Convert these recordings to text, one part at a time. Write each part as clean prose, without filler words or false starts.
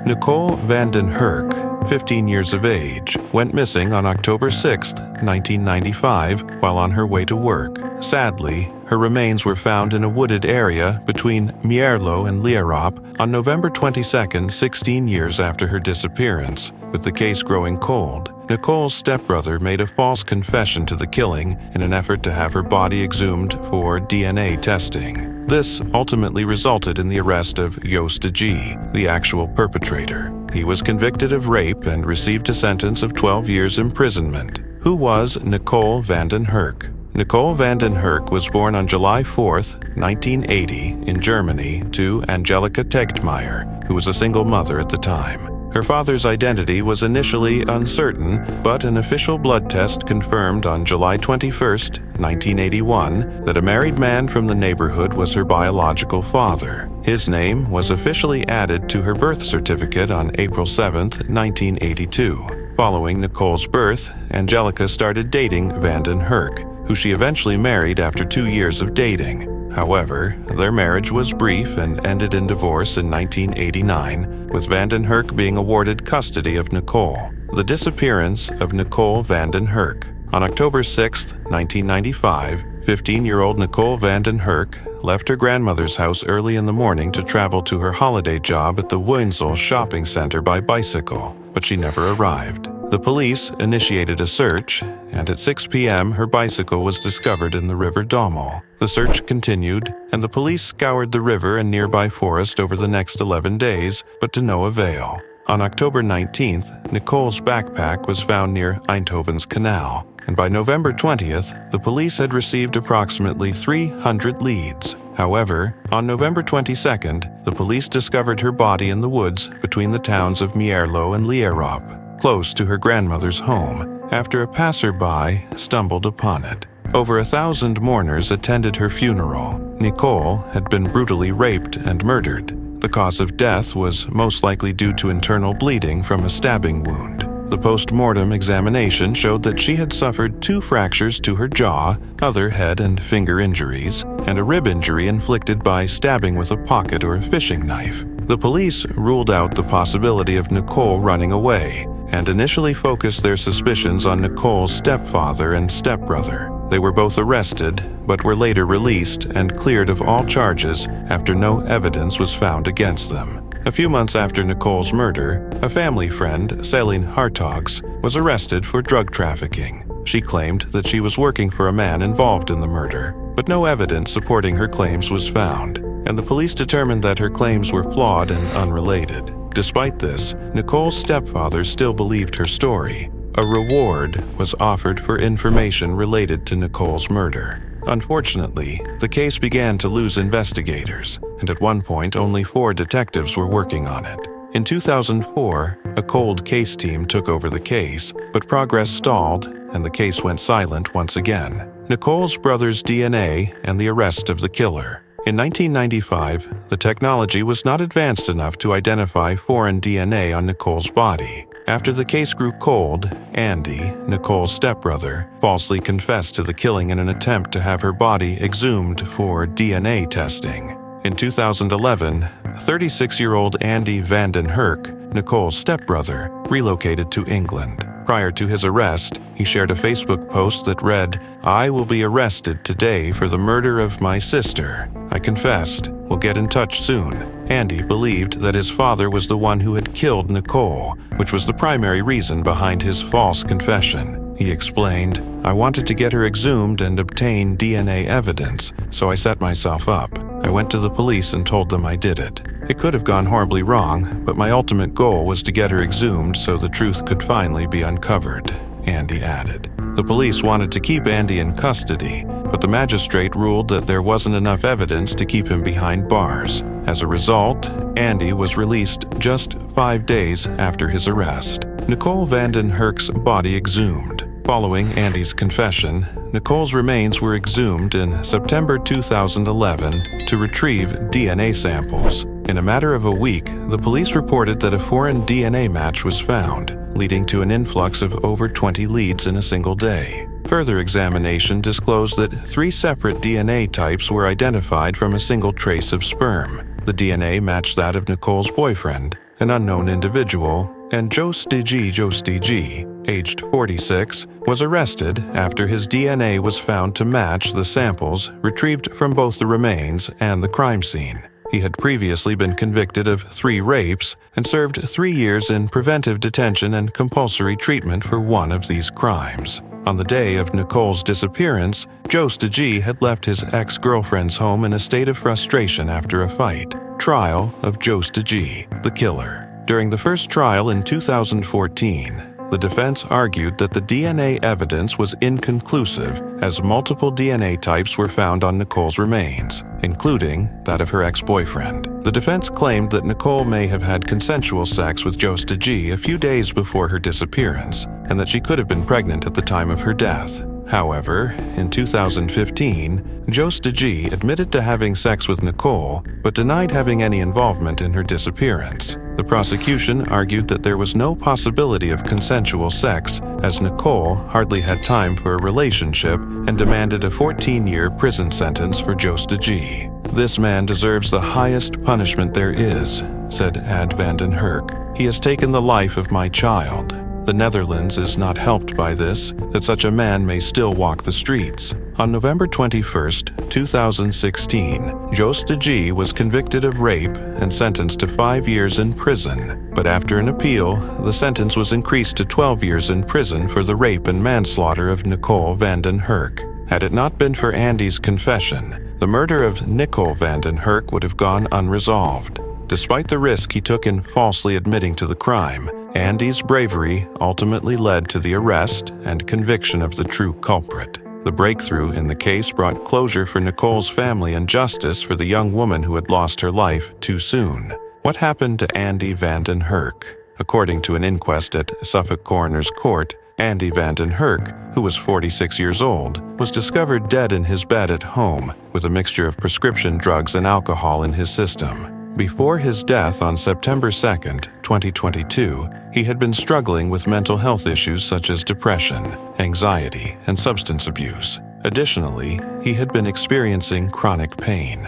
Nicole van den Hurk, 15 years of age, went missing on October 6, 1995, while on her way to work. Sadly, her remains were found in a wooded area between Mierlo and Lierop on November 22, 16 years after her disappearance. With the case growing cold, Nicole's stepbrother made a false confession to the killing in an effort to have her body exhumed for DNA testing. This ultimately resulted in the arrest of Joost de G., the actual perpetrator. He was convicted of rape and received a sentence of 12 years imprisonment. Who was Nicole van den Hurk? Nicole van den Hurk was born on July 4, 1980, in Germany to Angelika Tegtmeier, who was a single mother at the time. Her father's identity was initially uncertain, but an official blood test confirmed on July 21, 1981, that a married man from the neighborhood was her biological father. His name was officially added to her birth certificate on April 7, 1982. Following Nicole's birth, Angelika started dating van den Hurk, who she eventually married after 2 years of dating. However, their marriage was brief and ended in divorce in 1989, with van den Hurk being awarded custody of Nicole. The disappearance of Nicole van den Hurk. On October 6, 1995, 15-year-old Nicole van den Hurk left her grandmother's house early in the morning to travel to her holiday job at the Woensel shopping center by bicycle, but she never arrived. The police initiated a search, and at 6 p.m. her bicycle was discovered in the River Dommel. The search continued, and the police scoured the river and nearby forest over the next 11 days, but to no avail. On October 19th, Nicole's backpack was found near Eindhoven's canal, and by November 20th, the police had received approximately 300 leads. However, on November 22nd, the police discovered her body in the woods between the towns of Mierlo and Lierop, close to her grandmother's home, after a passerby stumbled upon it. Over 1,000 mourners attended her funeral. Nicole had been brutally raped and murdered. The cause of death was most likely due to internal bleeding from a stabbing wound. The post-mortem examination showed that she had suffered 2 fractures to her jaw, other head and finger injuries, and a rib injury inflicted by stabbing with a pocket or a fishing knife. The police ruled out the possibility of Nicole running away, and initially focused their suspicions on Nicole's stepfather and stepbrother. They were both arrested, but were later released and cleared of all charges after no evidence was found against them. A few months after Nicole's murder, a family friend, Celine Hartogs, was arrested for drug trafficking. She claimed that she was working for a man involved in the murder, but no evidence supporting her claims was found, and the police determined that her claims were flawed and unrelated. Despite this, Nicole's stepfather still believed her story. A reward was offered for information related to Nicole's murder. Unfortunately, the case began to lose investigators, and at one point only 4 detectives were working on it. In 2004, a cold case team took over the case, but progress stalled and the case went silent once again. Nicole's brother's DNA and the arrest of the killer. In 1995, the technology was not advanced enough to identify foreign DNA on Nicole's body. After the case grew cold, Andy, Nicole's stepbrother, falsely confessed to the killing in an attempt to have her body exhumed for DNA testing. In 2011, 36-year-old Andy van den Hurk, Nicole's stepbrother, relocated to England. Prior to his arrest, he shared a Facebook post that read, "I will be arrested today for the murder of my sister. I confessed. We'll get in touch soon." Andy believed that his father was the one who had killed Nicole, which was the primary reason behind his false confession. He explained, "I wanted to get her exhumed and obtain DNA evidence, so I set myself up. I went to the police and told them I did it. It could have gone horribly wrong, but my ultimate goal was to get her exhumed so the truth could finally be uncovered," Andy added. The police wanted to keep Andy in custody, but the magistrate ruled that there wasn't enough evidence to keep him behind bars. As a result, Andy was released just 5 days after his arrest. Nicole van den Hurk's body exhumed. Following Andy's confession, Nicole's remains were exhumed in September 2011 to retrieve DNA samples. In a matter of a week, the police reported that a foreign DNA match was found, leading to an influx of over 20 leads in a single day. Further examination disclosed that 3 separate DNA types were identified from a single trace of sperm. The DNA matched that of Nicole's boyfriend, an unknown individual, and Josty G, aged 46, was arrested after his DNA was found to match the samples retrieved from both the remains and the crime scene. He had previously been convicted of 3 rapes and served 3 years in preventive detention and compulsory treatment for one of these crimes. On the day of Nicole's disappearance, Josty G had left his ex-girlfriend's home in a state of frustration after a fight. Trial of Josty G, the killer. During the first trial in 2014, the defense argued that the DNA evidence was inconclusive as multiple DNA types were found on Nicole's remains, including that of her ex-boyfriend. The defense claimed that Nicole may have had consensual sex with Josty G a few days before her disappearance, and that she could have been pregnant at the time of her death. However, in 2015, Josty G admitted to having sex with Nicole, but denied having any involvement in her disappearance. The prosecution argued that there was no possibility of consensual sex, as Nicole hardly had time for a relationship and demanded a 14-year prison sentence for Josty G. "This man deserves the highest punishment there is," said Ad van den Hurk. "He has taken the life of my child. The Netherlands is not helped by this, that such a man may still walk the streets." On November 21, 2016, Josty G was convicted of rape and sentenced to 5 years in prison, but after an appeal, the sentence was increased to 12 years in prison for the rape and manslaughter of Nicole van den Hurk. Had it not been for Andy's confession, the murder of Nicole van den Hurk would have gone unresolved. Despite the risk he took in falsely admitting to the crime, Andy's bravery ultimately led to the arrest and conviction of the true culprit. The breakthrough in the case brought closure for Nicole's family and justice for the young woman who had lost her life too soon. What happened to Andy van den Hurk? According to an inquest at Suffolk Coroner's Court, Andy van den Hurk, who was 46 years old, was discovered dead in his bed at home with a mixture of prescription drugs and alcohol in his system. Before his death on September 2, 2022, he had been struggling with mental health issues such as depression, anxiety, and substance abuse. Additionally, he had been experiencing chronic pain.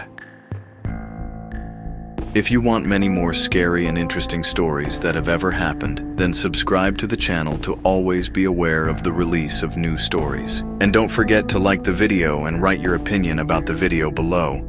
If you want many more scary and interesting stories that have ever happened, then subscribe to the channel to always be aware of the release of new stories. And don't forget to like the video and write your opinion about the video below.